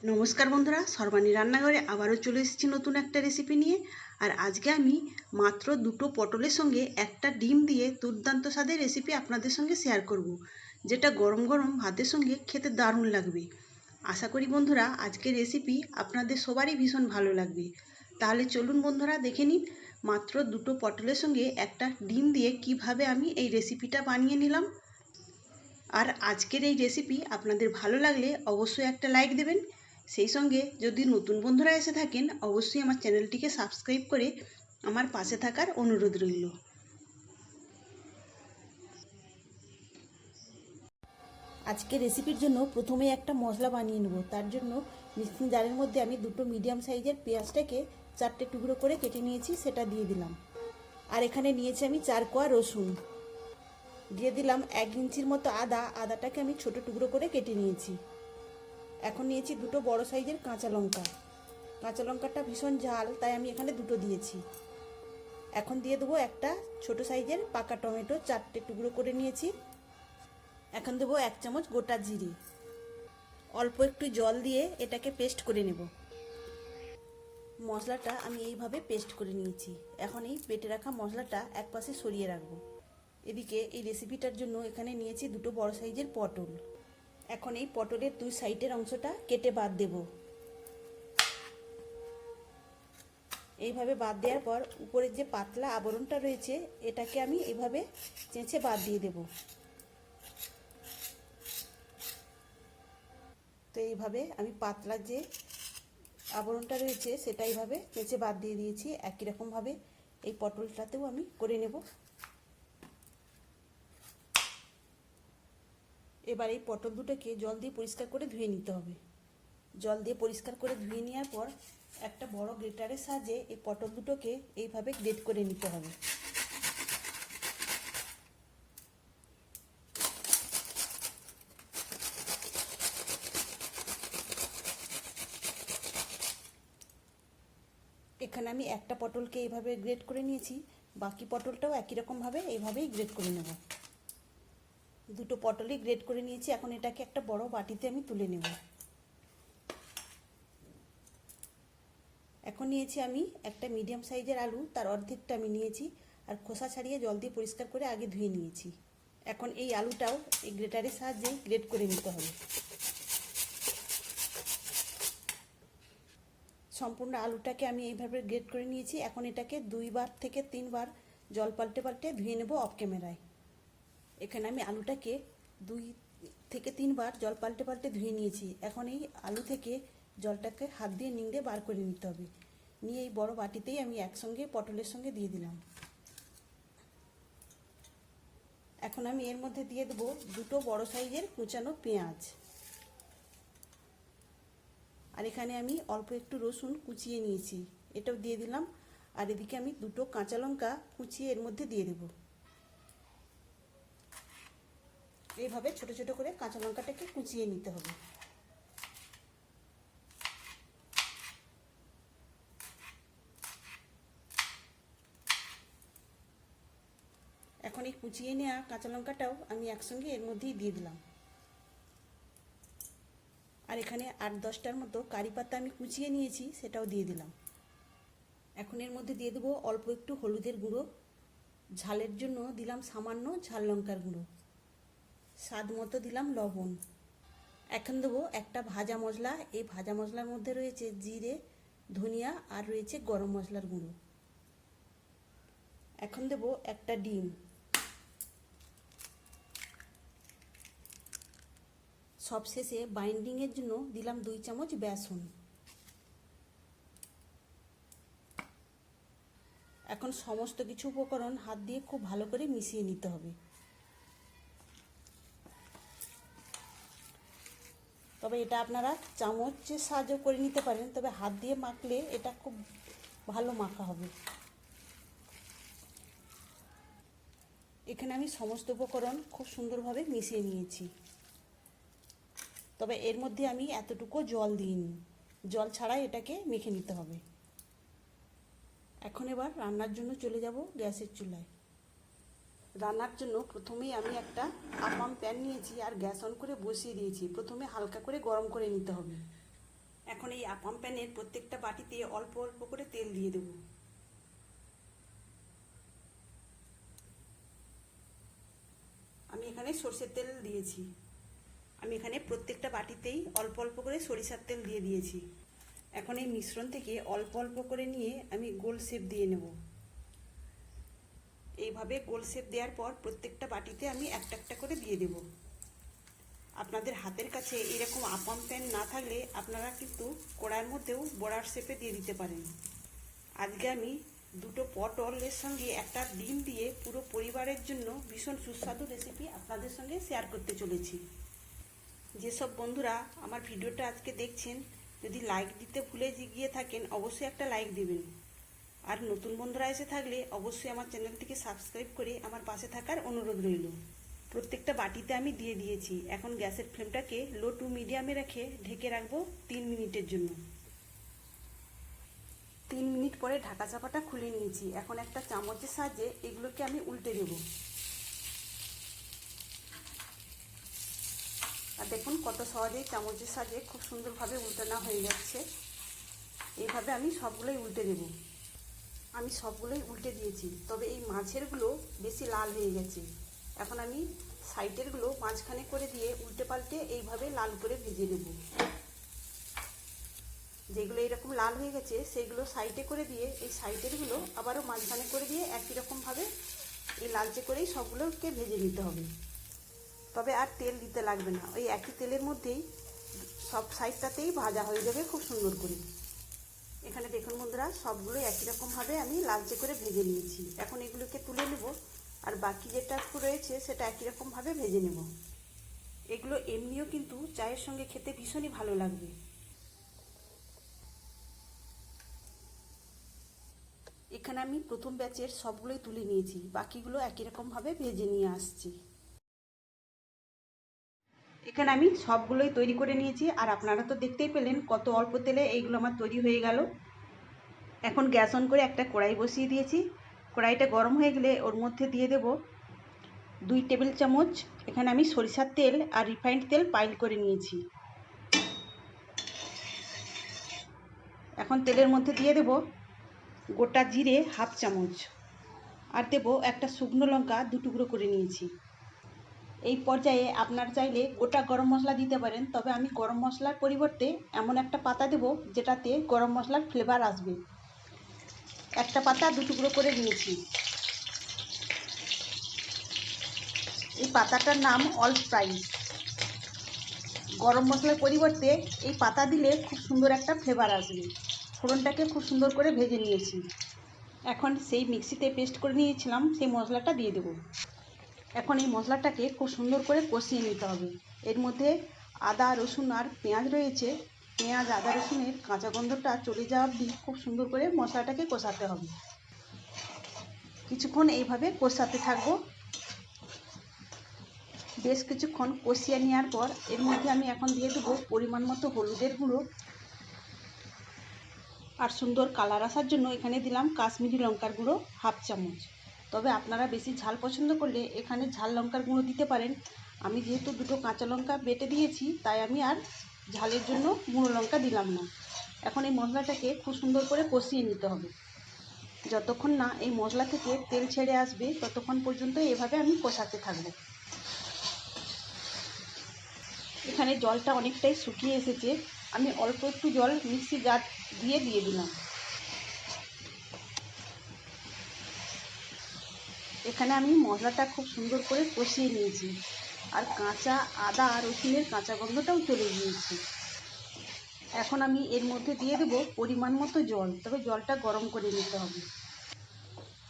নমস্কার বন্ধুরা, সর্বাণী রান্নাঘরে আবারও চলে এসেছি নতুন একটা রেসিপি নিয়ে। আর আজকে আমি মাত্র দুটো পটলের সঙ্গে একটা ডিম দিয়ে দুর্দান্ত স্বাদের রেসিপি আপনাদের সঙ্গে শেয়ার করব, যেটা গরম গরম ভাতের সঙ্গে খেতে দারুণ লাগবে। আশা করি বন্ধুরা আজকের রেসিপি আপনাদের সবারই ভীষণ ভালো লাগবে। তাহলে চলুন বন্ধুরা দেখে নিন মাত্র দুটো পটলের সঙ্গে একটা ডিম দিয়ে কিভাবে আমি এই রেসিপিটা বানিয়ে নিলাম। আর আজকের এই রেসিপি আপনাদের ভালো লাগলে অবশ্যই একটা লাইক দেবেন। সেই সঙ্গে যদি নতুন বন্ধুরা এসে থাকেন অবশ্যই আমার চ্যানেলটিকে সাবস্ক্রাইব করে আমার পাশে থাকার অনুরোধ রইল। আজকে রেসিপির জন্য প্রথমে একটা মশলা বানিয়ে নেব। তার জন্য মিক্সিং জারের মধ্যে আমি দুটো মিডিয়াম সাইজের পেঁয়াজটাকে 4টে টুকরো করে কেটে নিয়েছি, সেটা দিয়ে দিলাম। আর এখানে নিয়েছি আমি 4 কোয়া রসুন, দিয়ে দিলাম 1 ইঞ্চির মতো আদাটাকে আমি ছোট টুকরো করে কেটে নিয়েছি। এখন নিয়েছি দুটো বড় সাইজের কাঁচা লঙ্কাটা ভীষণ ঝাল, তাই আমি এখানে দুটো দিয়েছি। এখন দিয়ে দেবো একটা ছোট সাইজের পাকা টমেটো, 4টে টুকরো করে নিয়েছি। এখন দেবো 1 চামচ গোটা জিরে। অল্প একটু জল দিয়ে এটাকে পেস্ট করে নেব। মশলাটা আমি এইভাবে পেস্ট করে নিয়েছি। এখন এই বেটে রাখা মশলাটা একপাশে সরিয়ে রাখবো। এদিকে এই রেসিপিটার জন্য এখানে নিয়েছি দুটো বড় সাইজের পটল। এখন এই পটলের দুই সাইডের অংশটা কেটে বাদ দেব। এইভাবে বাদ দেওয়ার পর উপরের যে পাতলা আবরণটা রয়েছে এটাকে আমি এইভাবে চেঁচে বাদ দিয়ে দেব। তো এইভাবে আমি পাতলা যে আবরণটা রয়েছে সেটা এইভাবে চেঁচে বাদ দিয়ে দিয়েছি। একই রকমভাবে এই পটলটাতেও আমি করে নেব। এবার এই পটল দুটোকে জল দিয়ে পরিষ্কার করে ধুয়ে নিতে হবে। জল দিয়ে পরিষ্কার করে ধুয়ে নেওয়ার পর একটা বড় গ্রেটারের সাহায্যে এই পটল দুটোকে এইভাবে গ্রেট করে নিতে হবে। এখানে আমি একটা পটলকে এইভাবে গ্রেট করে নিয়েছি, বাকি পটলটাও একই রকমভাবে এইভাবেই গ্রেট করে নেব। দুটো পটলই গ্রেট করে নিয়েছি। এখন এটাকে একটা বড় বাটিতে আমি তুলে নেব। এখন নিয়েছি আমি একটা মিডিয়াম সাইজের আলু, তার অর্ধেকটা আমি নিয়েছি আর খোসা ছাড়িয়ে জল দিয়ে পরিষ্কার করে আগে ধুয়ে নিয়েছি। এখন এই আলুটাও এই গ্রেটারের সাহায্যে গ্রেট করে নিতে হবে। সম্পূর্ণ আলুটাকে আমি এইভাবে গ্রেট করে নিয়েছি। এখন এটাকে 2 থেকে 3 জল পাল্টে পাল্টে ধুয়ে নেব অফ ক্যামেরায়। এখানে আমি আলুটাকে 2 থেকে 3 জল পাল্টে পাল্টে ধুয়ে নিয়েছি। এখন এই আলু থেকে জলটাকে হাত দিয়ে নিংড়ে বার করে নিতে হবে। নিয়ে এই বড় বাটিতেই আমি একসঙ্গে পটলের সঙ্গে দিয়ে দিলাম। এখন আমি এর মধ্যে দিয়ে দেবো দুটো বড় সাইজের কুচানো পেঁয়াজ। আর এখানে আমি অল্প একটু রসুন কুচিয়ে নিয়েছি, এটাও দিয়ে দিলাম। আর এদিকে আমি দুটো কাঁচা লঙ্কা কুচিয়ে এর মধ্যে দিয়ে দেব। এইভাবে ছোট ছোট করে কাঁচা লঙ্কাটাকে কুচিয়ে নিতে হবে। এখন এই কুচিয়ে নেওয়া কাঁচা লঙ্কাটাও আমি একসঙ্গে এর মধ্যেই দিয়ে দিলাম। আর এখানে 8-10টার মতো কারি পাতা আমি কুচিয়ে নিয়েছি, সেটাও দিয়ে দিলাম। এখন এর মধ্যে দিয়ে দেবো অল্প একটু হলুদের গুঁড়ো। ঝালের জন্য দিলাম সামান্য ঝাল লঙ্কার গুঁড়ো। স্বাদ মতো দিলাম লবণ। এখন দেবো একটা ভাজা মশলা। এই ভাজা মশলার মধ্যে রয়েছে জিরে, ধনিয়া আর রয়েছে গরম মশলার গুঁড়ো। এখন দেবো একটা ডিম। সবশেষে বাইন্ডিংয়ের জন্য দিলাম 2 চামচ বেসন। এখন সমস্ত কিছু উপকরণ হাত দিয়ে খুব ভালো করে মিশিয়ে নিতে হবে। তবে এটা আপনারা চামচের সাহায্য করে নিতে পারেন, তবে হাত দিয়ে মাখলে এটা খুব ভালো মাখা হবে। এখানে আমি সমস্ত উপকরণ খুব সুন্দরভাবে মিশিয়ে নিয়েছি। তবে এর মধ্যে আমি এতটুকু জল দিইনি, জল ছাড়াই এটাকে মেখে নিতে হবে। এখন এবার রান্নার জন্য চলে যাব গ্যাসের চুলায়। রান্নার জন্য প্রথমেই আমি একটা আপাম প্যান নিয়েছি আর গ্যাস অন করে বসিয়ে দিয়েছি। প্রথমে হালকা করে গরম করে নিতে হবে। এখন এই আপাম প্যানের প্রত্যেকটা বাটিতে অল্প অল্প করে তেল দিয়ে দেব। আমি এখানে সরষের তেল দিয়েছি। আমি এখানে প্রত্যেকটা বাটিতেই অল্প অল্প করে সরিষার তেল দিয়ে দিয়েছি। এখন এই মিশ্রণ থেকে অল্প অল্প করে নিয়ে আমি গোল শেপ দিয়ে নেব। এইভাবে গোল শেপ দেওয়ার পর প্রত্যেকটা বাটিতে আমি একটা একটা করে দিয়ে দেব। আপনাদের হাতের কাছে এরকম আপাম প্যান না থাকলে আপনারা কিন্তু কড়াইয়ের মধ্যেও বড়ার শেপে দিয়ে দিতে পারেন। আজকে আমি দুটো পটলের সঙ্গে একটা ডিম দিয়ে পুরো পরিবারের জন্য ভীষণ সুস্বাদু রেসিপি আপনাদের সঙ্গে শেয়ার করতে চলেছি। যেসব বন্ধুরা আমার ভিডিওটা আজকে দেখছেন, যদি লাইক দিতে ভুলে গিয়ে থাকেন অবশ্যই একটা লাইক দিবেন। আর নতুন বন্ধুরা এসে থাকলে অবশ্যই আমার চ্যানেলটিকে সাবস্ক্রাইব করে আমার পাশে থাকার অনুরোধ রইল। প্রত্যেকটা বাটিতে আমি দিয়ে দিয়েছি। এখন গ্যাসের ফ্লেমটাকে লো টু মিডিয়ামে রেখে ঢেকে রাখবো 3 মিনিটের জন্য। 3 মিনিট পরে ঢাকা চাপাটা খুলে নিয়েছি। এখন একটা চামচের সাহায্যে এগুলোকে আমি উল্টে দেব। আর দেখুন কত সহজেই চামচের সাহায্যে খুব সুন্দরভাবে উল্টানো হয়ে যাচ্ছে। এইভাবে আমি সবগুলোই উল্টে দেব। আমি সবগুলোই উল্টে দিয়েছি, তবে এই মাঝেরগুলো বেশি লাল হয়ে গেছে। এখন আমি সাইডেরগুলো মাঝখানে করে দিয়ে উল্টে পাল্টে এইভাবে লাল করে ভেজে নেব। যেগুলো এরকম লাল হয়ে গেছে সেগুলো সাইডে করে দিয়ে এই সাইডেরগুলো আবারও মাঝখানে করে দিয়ে একই রকমভাবে এই লালচে করেই সবগুলোকে ভেজে নিতে হবে। তবে আর তেল দিতে লাগবে না, ওই একই তেলের মধ্যেই সব সাইডটাতেই ভাজা হয়ে যাবে খুব সুন্দর করে। এখানে দেখুন বন্ধুরা, সবগুলো একই রকমভাবে আমি লালচে করে ভেজে নিয়েছি। এখন এগুলোকে তুলে নেব, আর বাকি যেটা একটু রয়েছে সেটা একই রকমভাবে ভেজে নেব। এগুলো এমনিও কিন্তু চায়ের সঙ্গে খেতে ভীষণই ভালো লাগবে। এখানে আমি প্রথম ব্যাচের সবগুলোই তুলে নিয়েছি, বাকিগুলো একই রকমভাবে ভেজে নিয়ে আসছি। এখানে আমি সবগুলোই তৈরি করে নিয়েছি, আর আপনারা তো দেখতেই পেলেন কত অল্প তেলে এইগুলো আমার তৈরি হয়ে গেল। এখন গ্যাস অন করে একটা কড়াই বসিয়ে দিয়েছি। কড়াইটা গরম হয়ে গেলে ওর মধ্যে দিয়ে দেব 2 টেবিল চামচ। এখানে আমি সরিষার তেল আর রিফাইন্ড তেল পাইল করে নিয়েছি। এখন তেলের মধ্যে দিয়ে দেব গোটা জিরে 1/2 চামচ, আর দেব একটা শুকনো লঙ্কা 2 টুকরো করে নিয়েছি। এই পর্যায়ে আপনারা চাইলে গোটা গরম মশলা দিতে পারেন, তবে আমি গরম মশলার পরিবর্তে এমন একটা পাতা দেব যেটাতে গরম মশলার ফ্লেভার আসবে। একটা পাতা 2 টুকরো করে নিয়েছি। এই পাতাটার নাম অল স্পাইস। গরম মশলার পরিবর্তে এই পাতা দিলে খুব সুন্দর একটা ফ্লেভার আসবে। ফোড়নটাকে খুব সুন্দর করে ভেজে নিয়েছি। এখন সেই মিক্সিতে পেস্ট করে নিয়েছিলাম সেই মশলাটা দিয়ে দেব। এখন এই মশলাটাকে খুব সুন্দর করে কষিয়ে নিতে হবে। এর মধ্যে আদা রসুন আর পেঁয়াজ রয়েছে। পেঁয়াজ আদা রসুনের কাঁচা গন্ধটা চলে যাওয়া অবধি খুব সুন্দর করে মশলাটাকে কষাতে হবে। কিছুক্ষণ এইভাবে কষাতে থাকবো। বেশ কিছুক্ষণ কষিয়ে নেওয়ার পর এর মধ্যে আমি এখন দিয়ে দেবো পরিমাণ মতো হলুদের গুঁড়ো, আর সুন্দর কালার আসার জন্য এখানে দিলাম কাশ্মীরি লঙ্কার গুঁড়ো 1/2 চামচ। তবে আপনারা বেশি ঝাল পছন্দ করলে এখানে ঝাল লঙ্কার গুঁড়ো দিতে পারেন। আমি যেহেতু দুটো কাঁচা লঙ্কা বেটে দিয়েছি, তাই আমি আর ঝালের জন্য গুঁড়ো লঙ্কা দিলাম না। এখন এই মশলাটাকে খুব সুন্দর করে কষিয়ে নিতে হবে। যতক্ষণ না এই মশলা থেকে তেল ছেড়ে আসবে ততক্ষণ পর্যন্ত এভাবে আমি কষাতে থাকবো। এখানে জলটা অনেকটাই শুকিয়ে এসেছে। আমি অল্প একটু জল মিক্সি জার দিয়ে দিলাম। এখানে আমি মশলাটা খুব সুন্দর করে কষিয়ে নিয়েছি, আর কাঁচা আদা আর রসুনের কাঁচা গন্ধটাও চলে গিয়েছে। এখন আমি এর মধ্যে দিয়ে দেবো পরিমাণ মতো জল, তবে জলটা গরম করে নিতে হবে।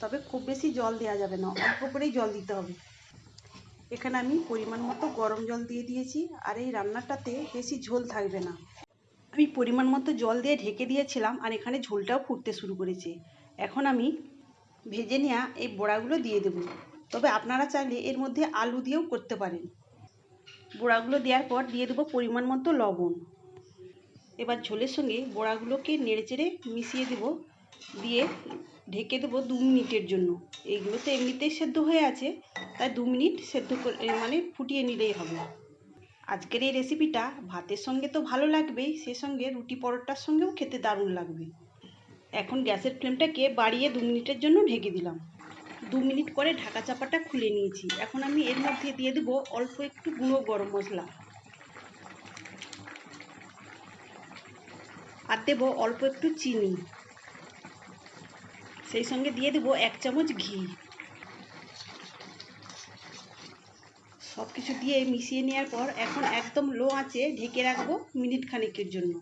তবে খুব বেশি জল দেওয়া যাবে না, অল্প করেই জল দিতে হবে। এখানে আমি পরিমাণ মতো গরম জল দিয়ে দিয়েছি, আর এই রান্নাটাতে বেশি ঝোল থাকবে না। আমি পরিমাণ মতো জল দিয়ে ঢেকে দিয়েছিলাম, আর এখানে ঝোলটাও ফুটতে শুরু করেছে। এখন আমি ভেজে নেওয়া এই বড়াগুলো দিয়ে দেব। তবে আপনারা চাইলে এর মধ্যে আলু দিয়েও করতে পারেন। বড়াগুলো দেওয়ার পর দিয়ে দেবো পরিমাণ মতো লবণ। এবার ঝোলের সঙ্গে বড়াগুলোকে নেড়েচেড়ে মিশিয়ে দেব, দিয়ে ঢেকে দেবো 2 মিনিটের জন্য। এইগুলো তো এমনিতেই সেদ্ধ হয়ে আছে, তাই 2 মিনিট সেদ্ধ করে ফুটিয়ে নিলেই হবে। আজকের এই রেসিপিটা ভাতের সঙ্গে তো ভালো লাগবেই, সে সঙ্গে রুটি পরোটার সঙ্গেও খেতে দারুণ লাগবে। এখন গ্যাসের ফ্লেমটাকে বাড়িয়ে 2 মিনিটের জন্য ঢেকে দিলাম। 2 মিনিট পরে ঢাকা চাপাটা খুলে নিয়েছি। এখন আমি এর মধ্যে দিয়ে দেবো অল্প একটু গুঁড়ো গরম মশলা, আর দেবো অল্প একটু চিনি, সেই সঙ্গে দিয়ে দেবো 1 চামচ ঘি। সব কিছু দিয়ে মিশিয়ে নেওয়ার পর এখন একদম লো আঁচে ঢেকে রাখবো মিনিট খানেকের জন্য।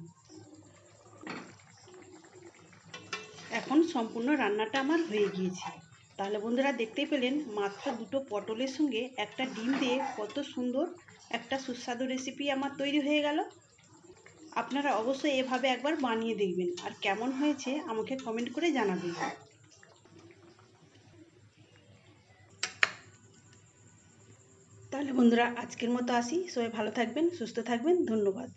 এখন সম্পূর্ণ রান্নাটা আমার হয়ে গিয়েছে। তাহলে বন্ধুরা দেখতেই পেলেন, মাত্র দুটো পটলের সঙ্গে একটা ডিম দিয়ে কত সুন্দর একটা সুস্বাদু রেসিপি আমার তৈরি হয়ে গেল। আপনারা অবশ্যই এভাবে একবার বানিয়ে দেখবেন, আর কেমন হয়েছে আমাকে কমেন্ট করে জানাবেন। তাহলে বন্ধুরা আজকের মতো আসি, সবাই ভালো থাকবেন, সুস্থ থাকবেন, ধন্যবাদ।